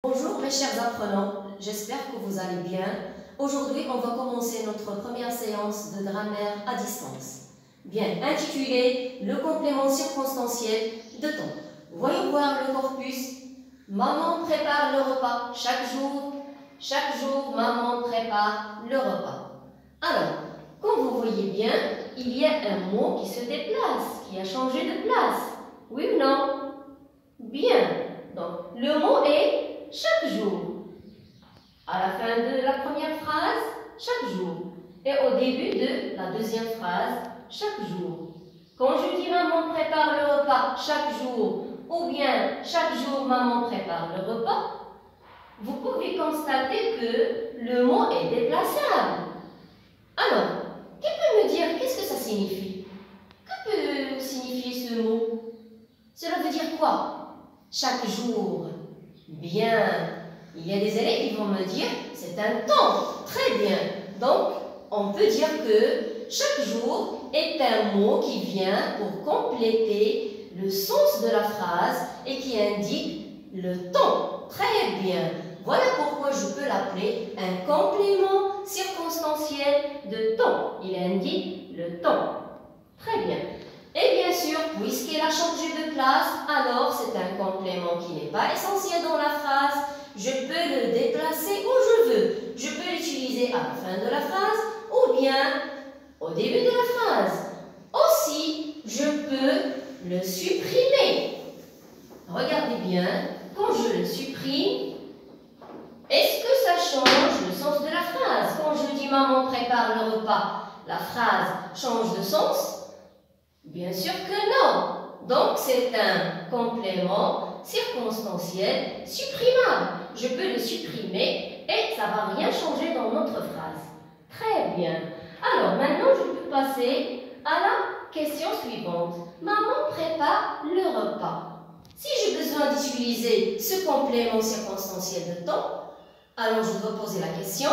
Bonjour mes chers apprenants, j'espère que vous allez bien. Aujourd'hui, on va commencer notre première séance de grammaire à distance. Bien, intitulée le complément circonstanciel de temps. Voyons voir le corpus. Maman prépare le repas chaque jour, maman prépare le repas. Alors, comme vous voyez bien, il y a un mot qui se déplace, qui a changé de place. Oui ou non? Bien. Donc, le mot est chaque jour. À la fin de la première phrase, chaque jour. Et au début de la deuxième phrase, chaque jour. Quand je dis maman prépare le repas chaque jour, ou bien chaque jour maman prépare le repas, vous pouvez constater que le mot est déplaçable. Alors, qui peut me dire qu'est-ce que ça signifie? Que peut signifier ce mot? Cela veut dire quoi? Chaque jour. Bien. Il y a des élèves qui vont me dire c'est un temps. Très bien. Donc, on peut dire que chaque jour est un mot qui vient pour compléter le sens de la phrase et qui indique le temps. Très bien. Voilà pourquoi je peux l'appeler un complément circonstanciel de temps. Il indique le temps. Très bien. Et bien sûr, puisqu'elle a changé de place, alors c'est un complément qui n'est pas essentiel dans la phrase. Je peux le déplacer où je veux. Je peux l'utiliser à la fin de la phrase ou bien au début de la phrase. Aussi, je peux le supprimer. Regardez bien, quand je le supprime, est-ce que ça change le sens de la phrase? Quand je dis maman prépare le repas, la phrase change de sens? Bien sûr que non. Donc, c'est un complément circonstanciel supprimable. Je peux le supprimer et ça ne va rien changer dans notre phrase. Très bien. Alors, maintenant, je peux passer à la question suivante. Maman prépare le repas. Si j'ai besoin d'utiliser ce complément circonstanciel de temps, alors je dois poser la question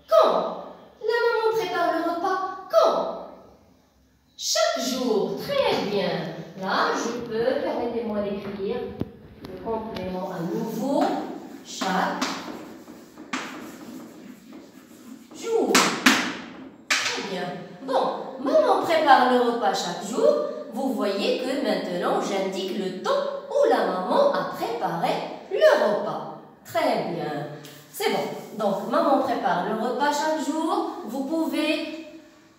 quand? La maman prépare le repas quand? Chaque jour, très bien. Là, je peux, permettez-moi d'écrire le complément à nouveau. Chaque jour. Très bien. Bon, maman prépare le repas chaque jour. Vous voyez que maintenant, j'indique le temps où la maman a préparé le repas. Très bien. C'est bon. Donc, maman prépare le repas chaque jour. Vous pouvez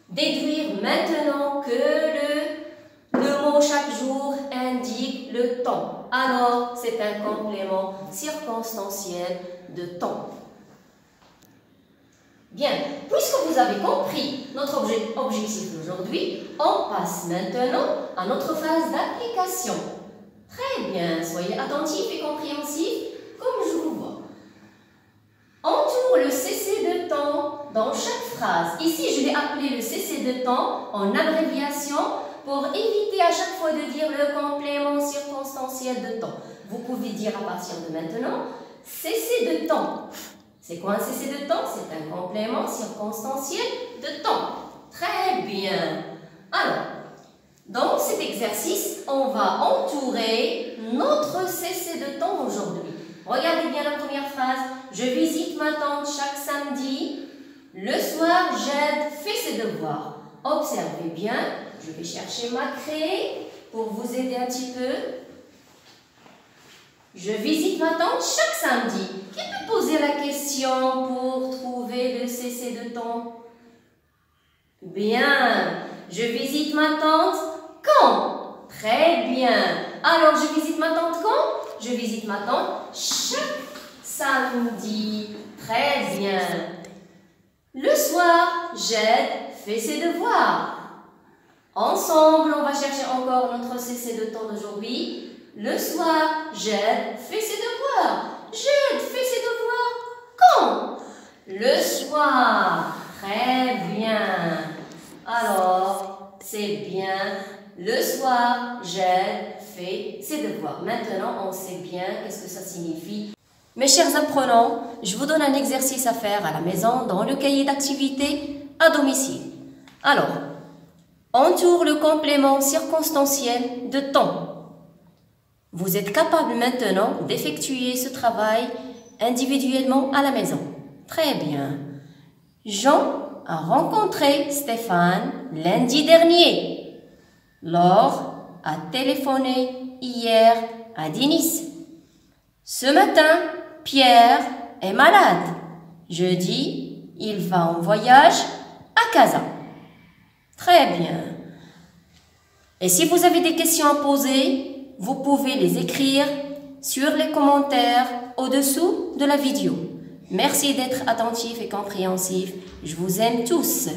déduire maintenant que le mot chaque jour indique le temps. Alors, c'est un complément circonstanciel de temps. Bien, puisque vous avez compris notre objectif d'aujourd'hui, on passe maintenant à notre phase d'application. Très bien, soyez attentifs et compréhensifs comme je vous vois. Entoure le cessé de temps dans chaque phrase. Ici, je vais appeler le cessé de temps en abréviation pour éviter à chaque fois de dire le complément circonstanciel de temps. Vous pouvez dire à partir de maintenant, cessé de temps. C'est quoi un cessé de temps? C'est un complément circonstanciel de temps. Très bien. Alors, dans cet exercice, on va entourer notre cessé de temps aujourd'hui. Regardez bien la première phrase. Je visite ma tante chaque samedi. Le soir, j'aide, fait ses devoirs. Observez bien. Je vais chercher ma craie pour vous aider un petit peu. Je visite ma tante chaque samedi. Qui peut poser la question pour trouver le cessé de temps? Bien. Je visite ma tante quand? Très bien. Alors, je visite ma tante quand? Je visite ma tante chaque samedi. Très bien. Le soir, j'aide, fait ses devoirs. Ensemble, on va chercher encore notre cessé de temps d'aujourd'hui. Le soir, j'aide, fait ses devoirs. J'aide, fait ses devoirs quand? Le soir. Très bien. Alors, c'est bien. Le soir, j'aide, fait ses devoirs. Maintenant, on sait bien qu'est-ce que ça signifie. Mes chers apprenants, je vous donne un exercice à faire à la maison dans le cahier d'activité à domicile. Alors, entoure le complément circonstanciel de temps. Vous êtes capable maintenant d'effectuer ce travail individuellement à la maison. Très bien. Jean a rencontré Stéphane lundi dernier. Laure a téléphoné hier à Denis. Ce matin, Pierre est malade. Jeudi, il va en voyage à Casa. Très bien. Et si vous avez des questions à poser, vous pouvez les écrire sur les commentaires au-dessous de la vidéo. Merci d'être attentifs et compréhensifs. Je vous aime tous.